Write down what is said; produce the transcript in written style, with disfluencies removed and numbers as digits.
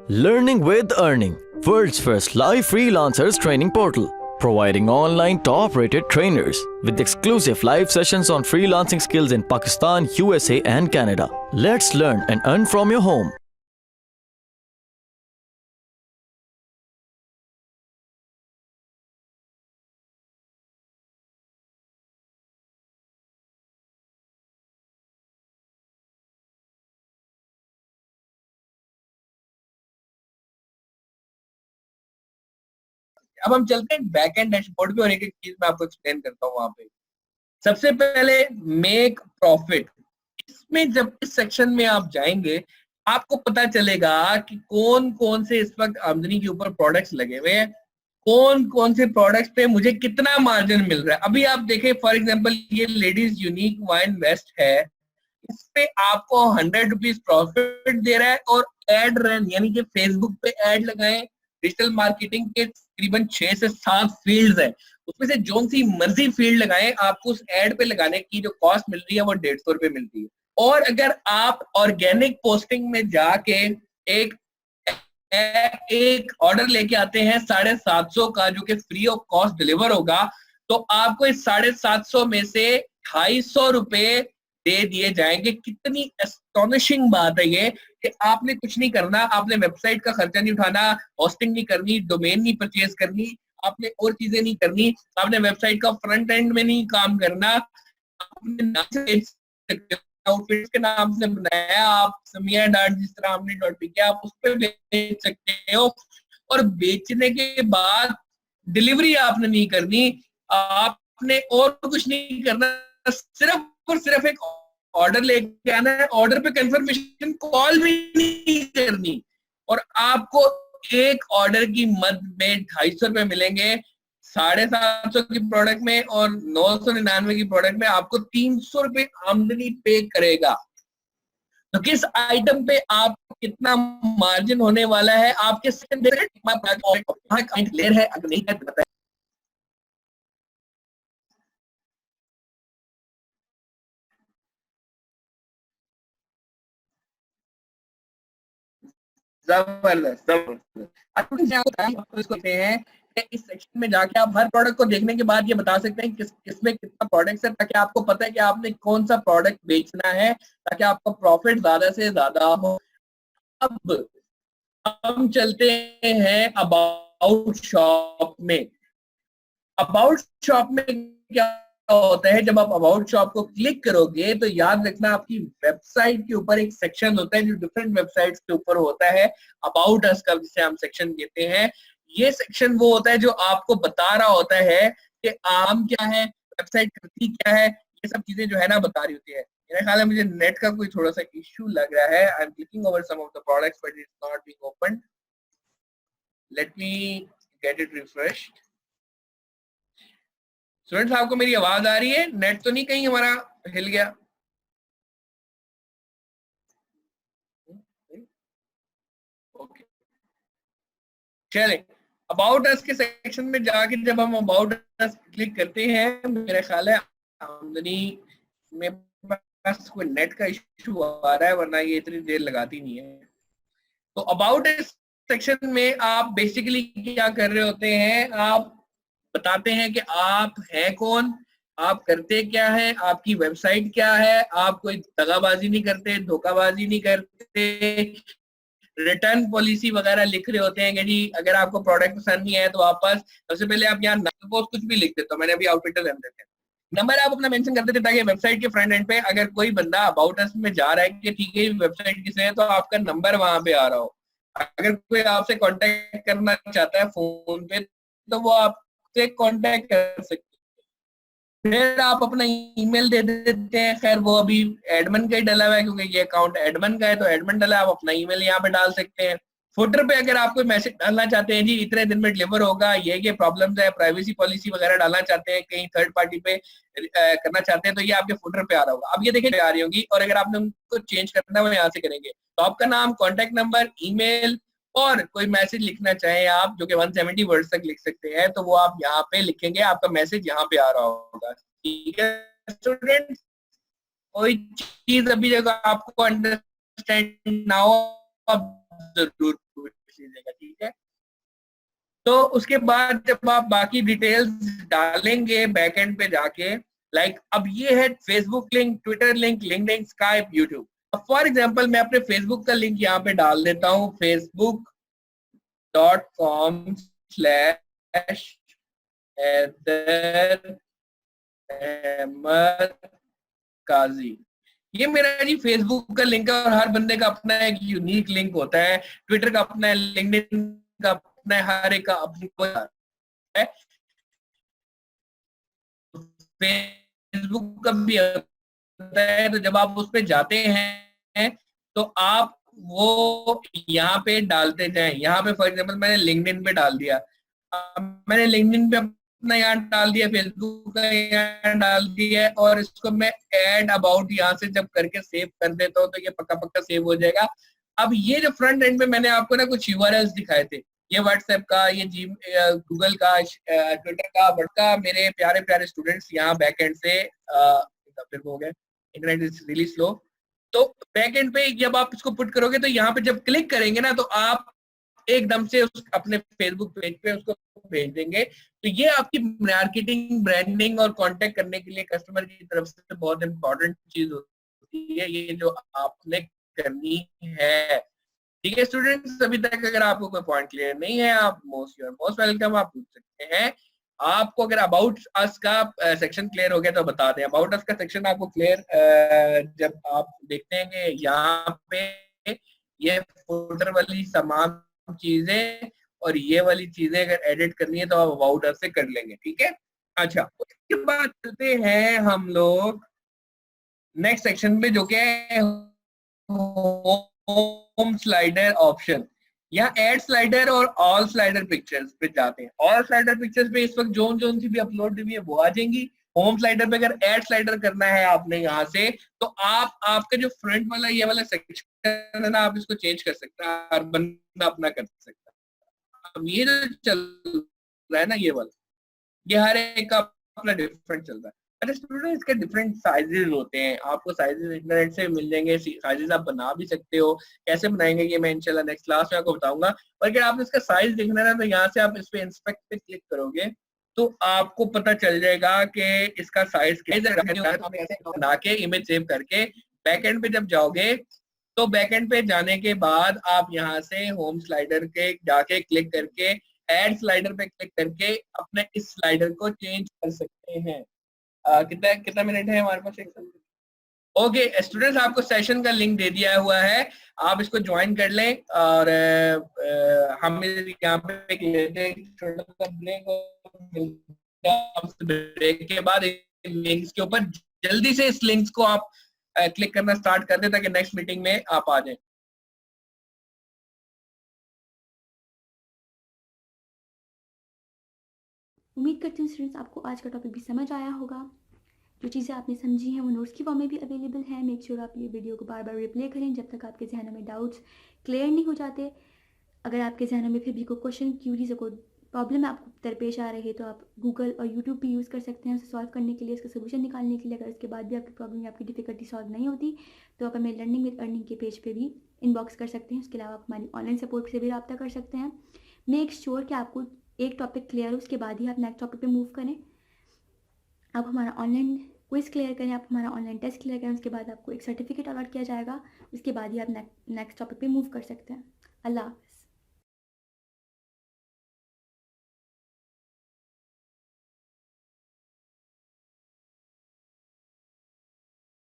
Learning with Earning, world's first live freelancers training portal, providing online top-rated trainers with exclusive live sessions on freelancing skills in Pakistan, USA and Canada. Let's learn and earn from your home. अब हम चलते हैं back and dashboard पे और एक एक चीज मैं आपको एक्सप्लेन करता हूँ वहां पे। सबसे पहले मेक प्रॉफिट, इसमें जब इस सेक्शन में आप जाएंगे आपको पता चलेगा कि कौन कौन से इस वक्त आमदनी के ऊपर प्रोडक्ट्स लगे हुए हैं, कौन कौन से प्रोडक्ट्स पे मुझे कितना मार्जिन मिल रहा है। अभी आप देखें फॉर एग्जांपल ये लेडीज यूनिक वाइन वेस्ट है, इस पे आपको 100 रुपीज प्रॉफिट दे रहा है और एड रन यानी कि फेसबुक पे एड लगाएं। डिजिटल मार्केटिंग के तकरीबन 6 से 7 फील्ड्स हैं, उसमें से जो सी मर्जी फील्ड लगाएं आपको उस एड पे लगाने की जो कॉस्ट मिल रही है वो 150 रुपए मिलती है। और अगर आप ऑर्गेनिक पोस्टिंग में जाके एक एक ऑर्डर लेके आते हैं 750 का जो कि फ्री ऑफ कॉस्ट डिलीवर होगा, तो आपको इस 750 में से 250 रुपए दे दिए जाएंगे। कितनी एस्टोनिशिंग बात है ये कि आपने कुछ नहीं करना, आपने वेबसाइट का खर्चा नहीं उठाना, होस्टिंग नहीं करनी, डोमेन नहीं परचेज करनी, आपने और चीजें नहीं करनी, आपने वेबसाइट का फ्रंट एंड में नहीं काम करना, आपने आउटफिट के नाम से बनाया, आप समिया डॉट जिस तरह आपने डॉट पी किया आप उस पर बेच सकते हो। और बेचने के बाद डिलीवरी आपने नहीं करनी, आपने और कुछ नहीं करना, सिर्फ और सिर्फ एक ऑर्डर लेके आना है, ऑर्डर पे कंफर्मेशन कॉल भी नहीं करनी और आपको एक ऑर्डर की मद में 250 रुपए मिलेंगे। 750 की प्रोडक्ट में और 999 की प्रोडक्ट में आपको 300 रुपए आमदनी पे करेगा। तो किस आइटम पे आप कितना मार्जिन होने वाला है आपके क्लियर है? अगर नहीं है तो बताइए। जबरदस्त जबरदस्त हैं इस सेक्शन में जाके आप हर प्रोडक्ट को देखने के बाद ये बता सकते हैं किसमें कितना प्रोडक्ट है, ताकि आपको पता है कि आपने कौन सा प्रोडक्ट बेचना है ताकि आपका प्रॉफिट ज्यादा से ज्यादा हो। अब हम चलते हैं अबाउट शॉप में। अबाउट शॉप में क्या होता है, जब आप अबाउट शॉप को क्लिक करोगे तो याद रखना आपकी वेबसाइट के ऊपर एक सेक्शन होता है जो डिफरेंट वेबसाइट्स के ऊपर होता है, अबाउट अस का जिसे हम सेक्शन कहते हैं। ये सेक्शन वो होता है जो आपको बता रहा होता है कि आम क्या है, वेबसाइट करती क्या है, ये सब चीजें जो है ना बता रही होती है। मेरे ख्याल है मुझे नेट का कोई थोड़ा सा इश्यू लग रहा है। I am clicking over some of the products but it's not being open. Let me get it refreshed. Students आपको मेरी आवाज आ रही है? नेट तो नहीं कहीं हमारा हिल गया? ओके चले, अबाउट अस के सेक्शन में जाके जब हम अबाउट अस क्लिक करते हैं मेरे ख्याल है आमदनी में बस कोई नेट का इशू आ रहा है, वरना ये इतनी देर लगाती नहीं है। तो अबाउट अस सेक्शन में आप बेसिकली क्या कर रहे होते हैं, आप बताते हैं कि आप हैं कौन, आप करते क्या है, आपकी वेबसाइट क्या है, आप कोई दगाबाजी नहीं करते, धोखाबाजी नहीं करते, रिटर्न पॉलिसी वगैरह लिख रहे होते हैं कि जी अगर आपको प्रोडक्ट पसंद नहीं है तो वापस। सबसे पहले आप यहाँ सपोज कुछ भी लिख देते हो, मैंने अभी आउटफिटर रन देते हैं, नंबर आप अपना मेंशन करते थे ताकि वेबसाइट के फ्रंट एंड पे अगर कोई बंदा अबाउट अस में जा रहा है कि ठीक है वेबसाइट किसे है तो आपका नंबर वहां पे आ रहा हो। अगर कोई आपसे कांटेक्ट करना चाहता है फोन पे तो वो आपसे कांटेक्ट कर सकते हैं। फिर आप अपना ईमेल दे देते हैं, खैर वो अभी एडमिन का ही डला हुआ है क्योंकि ये अकाउंट एडमिन का है तो एडमिन डला है, आप अपना ईमेल यहाँ पे डाल सकते हैं। फुटर पे अगर आप कोई मैसेज डालना चाहते हैं जी इतने दिन में डिलीवर होगा, ये प्रॉब्लम्स है, प्राइवेसी पॉलिसी वगैरह डालना चाहते हैं, कहीं थर्ड पार्टी पे करना चाहते हैं तो ये आपके फुटर पे आ रहा होगा। अब ये देखिए आ रही होगी और अगर आपने उनको चेंज करना है वो यहाँ से करेंगे तो आपका नाम, कॉन्टेक्ट नंबर, ईमेल और कोई मैसेज लिखना चाहे आप जो कि 170 वर्ड्स तक लिख सकते हैं तो वो आप यहाँ पे लिखेंगे, आपका मैसेज यहाँ पे आ रहा होगा। ठीक है स्टूडेंट, कोई चीज अभी जगह आपको अंडरस्टैंड ना हो आप जरूर लीजिएगा, ठीक है। तो उसके बाद जब आप बाकी डिटेल्स डालेंगे बैकएंड पे जाके, लाइक अब ये है Facebook link, Twitter link, LinkedIn, Skype, YouTube. अब फॉर एग्जांपल मैं अपने फेसबुक का लिंक यहाँ पे डाल देता हूँ, facebook.com/अहमद काजी। ये मेरा जी फेसबुक का लिंक है, और हर बंदे का अपना एक यूनिक लिंक होता है, ट्विटर का अपना है, लिंक्डइन का अपना है, हर एक का अपना है, फेसबुक का भी होता है। तो जब आप उस पर जाते हैं तो आप वो यहाँ पे डालते जाएं। यहाँ पे फॉर एग्जांपल मैंने लिंक्डइन पे डाल दिया, मैंने लिंक्डइन पे अपना यहाँ डाल दिया, फेसबुक का यहाँ डाल दिया, और इसको मैं ऐड अबाउट यहाँ से जब करके सेव कर देता हूँ तो ये पक्का पक्का सेव हो जाएगा। अब ये जो फ्रंट एंड पे मैंने आपको ना कुछ यूआरएल्स दिखाए थे, ये व्हाट्सएप का, ये गूगल का, ट्विटर का, बड़का मेरे प्यारे प्यारे स्टूडेंट्स यहाँ बैक एंड से फिर हो गए, इंटरनेट इज रियली स्लो। तो बैक एंड पे जब आप इसको पुट करोगे तो यहाँ पे जब क्लिक करेंगे ना तो आप एकदम से उस अपने फेसबुक पेज पे उसको भेज देंगे। तो ये आपकी मार्केटिंग, ब्रांडिंग और कांटेक्ट करने के लिए कस्टमर की तरफ से बहुत इंपॉर्टेंट चीज होती है, ये जो आपने करनी है, ठीक है स्टूडेंट्स। अभी तक अगर आपको कोई पॉइंट क्लियर नहीं है, आप मोस्ट वेलकम, आप पूछ सकते हैं। आपको अगर अबाउट अस का सेक्शन क्लियर हो गया तो बता दें। अबाउट अस का सेक्शन आपको क्लियर जब आप देखते हैं कि यहाँ पे ये फुटर वाली तमाम चीजें और ये वाली चीजें अगर एडिट करनी है तो आप अबाउट अस से कर लेंगे, ठीक है। अच्छा, उसके बाद चलते हैं हम लोग नेक्स्ट सेक्शन पे, जो कि है होम स्लाइडर ऑप्शन। यहाँ एड स्लाइडर और ऑल स्लाइडर पिक्चर्स पे जाते हैं। ऑल स्लाइडर पिक्चर्स पे इस वक्त जोन सी भी अपलोड हुई है वो आ जाएंगी। होम स्लाइडर पे अगर एड स्लाइडर करना है आपने यहाँ से, तो आप आपका जो फ्रंट वाला ये वाला सेक्शन है ना, आप इसको चेंज कर सकते हैं, हर बंदा अपना कर सकता है। अब ये जो चल रहा है ना ये वाला, ये हर एक का अपना डिफरेंट चल रहा है। अच्छा स्टूडेंट, इसके डिफरेंट साइजेस होते हैं, आपको साइजेस इंटरनेट से मिल जाएंगे, साइजेस आप बना भी सकते हो। कैसे बनाएंगे ये मैं इंशाल्लाह नेक्स्ट क्लास में आपको बताऊंगा। और अगर आपने इसका साइज देखना है ना, तो यहाँ से आप इस पे इंस्पेक्ट पे क्लिक करोगे तो आपको पता चल जाएगा कि इसका साइज बना के इमेज सेव करके बैकएंड पे जब जाओगे तो बैकएंड पे जाने के बाद आप यहाँ से होम स्लाइडर के जाके क्लिक करके एड स्लाइडर पे क्लिक करके अपने इस स्लाइडर को चेंज कर सकते हैं। कितना कितना मिनट है हमारे पास? ओके स्टूडेंट्स, आपको सेशन का लिंक दे दिया हुआ है, आप इसको ज्वाइन कर लें। और हम यहाँ पे ब्रेक के बाद लिंक्स के ऊपर जल्दी से इस लिंक्स को आप क्लिक करना स्टार्ट कर दें ताकि नेक्स्ट मीटिंग में आप आ जाएं। उम्मीद करती हूँ स्टूडेंट्स आपको आज का टॉपिक भी समझ आया होगा। जो चीज़ें आपने समझी हैं वो नोट्स की फॉर्म में भी अवेलेबल है। मेक श्योर आप ये वीडियो को बार बार रिप्ले करें जब तक आपके जहनों में डाउट्स क्लियर नहीं हो जाते। अगर आपके जहनों में फिर भी कोई क्वेश्चन, क्यूरीज, कोई प्रॉब्लम आपको दरपेश आ रही है तो आप गूगल और यूट्यूब भी यूज़ कर सकते हैं उसे सॉल्व करने के लिए, उसका सोल्यूशन निकालने के लिए। अगर उसके बाद भी आपकी प्रॉब्लम या आपकी डिफिकल्टी सॉल्व नहीं होती तो आप हमें लर्निंग विद अर्निंग के पेज पे भी इनबॉक्स कर सकते हैं। उसके अलावा आप हमारी ऑनलाइन सपोर्ट से भी रब्ता कर सकते हैं। मेक श्योर कि आपको एक टॉपिक क्लियर हो, उसके बाद ही आप नेक्स्ट टॉपिक पे मूव करें। आप हमारा ऑनलाइन क्विज क्लियर करें, आप हमारा ऑनलाइन टेस्ट क्लियर करें, उसके बाद आपको एक सर्टिफिकेट अलॉट किया जाएगा। उसके बाद ही आप नेक्स्ट टॉपिक पे मूव कर सकते हैं। अल्लाह।